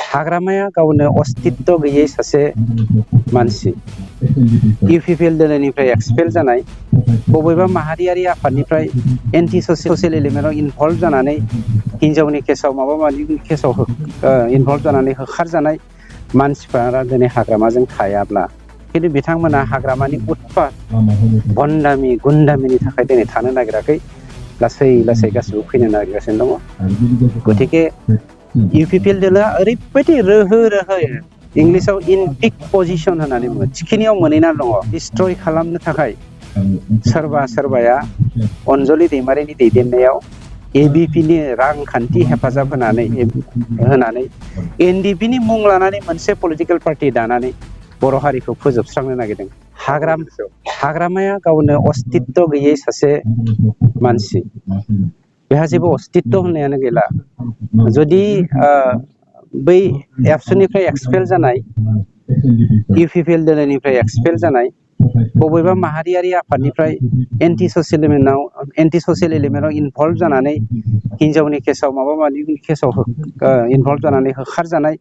हाग्रामाया गावनो अस्तित्व गैयै सासे मानसि इउपिपिएल दोलोनिफ्राय एक्सपेल जानाय बबेबा माहारियारि आफादनिफ्राय एन्टि ससियेल एलिमेन्टआव इनभल्भ जानानै हिन्जावनि केसाव माबा माबिनि केसाव इनभल्भ जानानै होखारजानाय मानसिफोरा दिनै हाग्रामाजों थायाब्ला खिन्थु बिथांमोना हाग्रामानि उत्पात भण्डामि गुन्दामिनि थाखाय दिनै थानो नागिराखै लासै लासै गासिबो फैनो नागिरगासिनो दङ। गतिके इउपिपिएल दोलोआ ओरैबायदि रोहो रोहोयै इंलिसाव इन पिक पजिशन होननानै बुङो थिखिनियाव मोनहैना दङ डिस्ट्रय खालामनो थाखाय सोरबाया अनजलि दैमारिनि दैदेननायाव एबिपिनि रांखान्थि हेफाजाब होनानै एनडिपिनि मुं लानानै मोनसे पलिटिकेल पार्टि दानानै बर' हारिखौ फोजोबस्रांनो नागिरदों। हाग्रामाया गावनो अस्तित्व गैयै सासे मानसि बेहा जेबो अस्तित्व होननायानो गैला। जुदि बै एबसुनिफ्राय एक्सपेल जानाय इउपिपिएल दोलोनिफ्राय एक्सपेल जानाय बबेबा माहारियारि आफादनिफ्राय एन्टि ससियेल एलिमेन्टआव इनभल्भ जानानै हिन्जावनि केसाव माबा माबिनि केसाव इनभल्भ जानानै होखारजानाय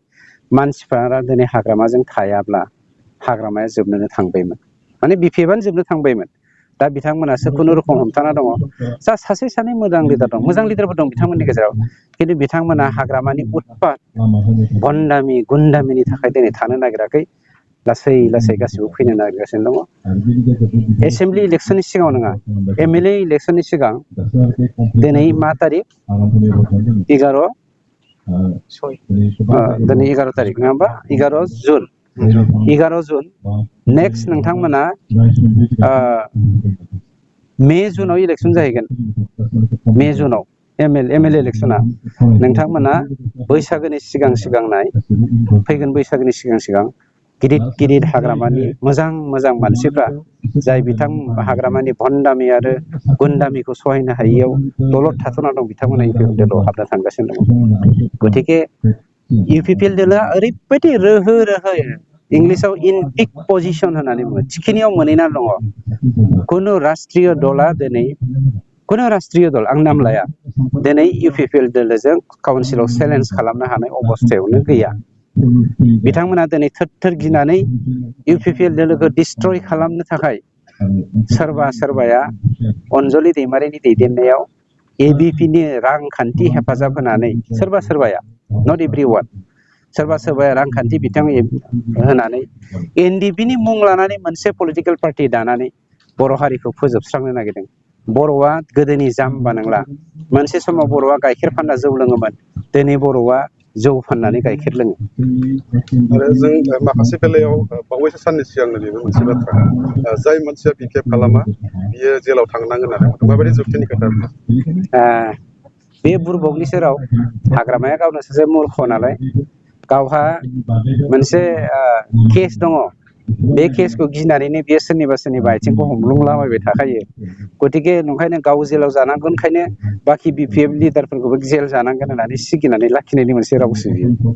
मानसिफोरा दिनै हाग्रामाजों थायाब्ला हाग्रामाया जोबनोनो थांबायमोन, माने बिपिएफआनो जोबनो थांबायमोन। दा बिथांमोनासो खुनुरुखुम हमथाना दङ। जा सासे सानै मोजां लिडार दं, मोजां लिडारबो दं बिथांमोननि गेजेराव, खिन्थु बिथांमोना हाग्रामानि उत्पात भण्डामि गुन्दामिनि थाखाय दिनै थानो नागिराखै लासै लासै गासिबो फैनो नागिरगासिनो दङ। एसेम्बलि इलेक्सननि सिगाङाव नङा, एमएलए इलेक्सननि सिगां दिनै मा तारिख 11 दिनै 11 तारिख नङा होमबा? 11 जुन नेक्स्ट नोंथांमोना मे जुनाव इलेक्सन जाहैगोन। मे जुनाव एमएलए इलेक्सना नोंथांमोना बैसागोनि सिगां फैगोन बैसागोनि सिगां गिदिर हाग्रामानि मोजां मानसिफ्रा जाय बिथां हाग्रामानि भण्डामि आरो गुन्दामिखौ सहायनो हायियाव दलद थाथ'ना दं बिथांमोना इउपिपिएल दोलोआव हाबना थांगासिनो दङ। गतिके इउपिपिएल दोलोआ ओरैबायदि रोहो रोहोयै इंलिसाव इन पिक पजिशन होननानै बुङो थिखिनियाव मोनहैना दङ। खुनु राष्ट्रीय दल आं नाम लाया दिनै इउपिपिएल दोलोजों काउन्सिलाव चेलेन्ज खालामनो हानाय अबस्थायावनो गैया। बिथांमोना दिनै थोर गिनानै इउपिपिएल दोलोखौ डिस्ट्रय खालामनो थाखाय सोरबाया अनजलि दैमारिनि दैदेननायाव एबिपिनि रांखान्थि हेफाजाब होनानै सोरबाया नट एभ्रिवान सोरबाया रांखान्थि बिथां होनानै एनडिपिनि मुं लानानै मोनसे पलिटिकेल पार्टि दानानै बर' हारिखौ फोजोबस्रांनो नागिरदों। बर'आ गोदोनि जाम्बा नंला। मोनसे समाव बर'आ गाइखेर फानना जौ लोङोमोन, दिनै बर'आ जौ फाननानै गाइखेर लोङो। आरो जों माखासे बेलायाव बावैसो साननि सिगांनो बेबो मोनसे बाथ्रा, जाय मानसिया बिखेब खालामा बियो जेलाव थांनांगोन होननानै माबायदि जुक्तिनि खोथा? बे बुरबकनि सेराव हाग्रामाया गावनो सासे मूर्ख नालाय गावहा मोनसे केस दङ। बे केसखौ गिनानैनो बियो सोरनिबा आथिंखौ हमलुंलाबायबाय थाखायो। गतिके नंखायनो गाव जेलाव जानांगोनखायनो बाखि बिपिएफ लिडारफोरखौबो जेल जानांगोन होननानै सिगिनानै लाखिनायनि मोनसे रावसो बियो।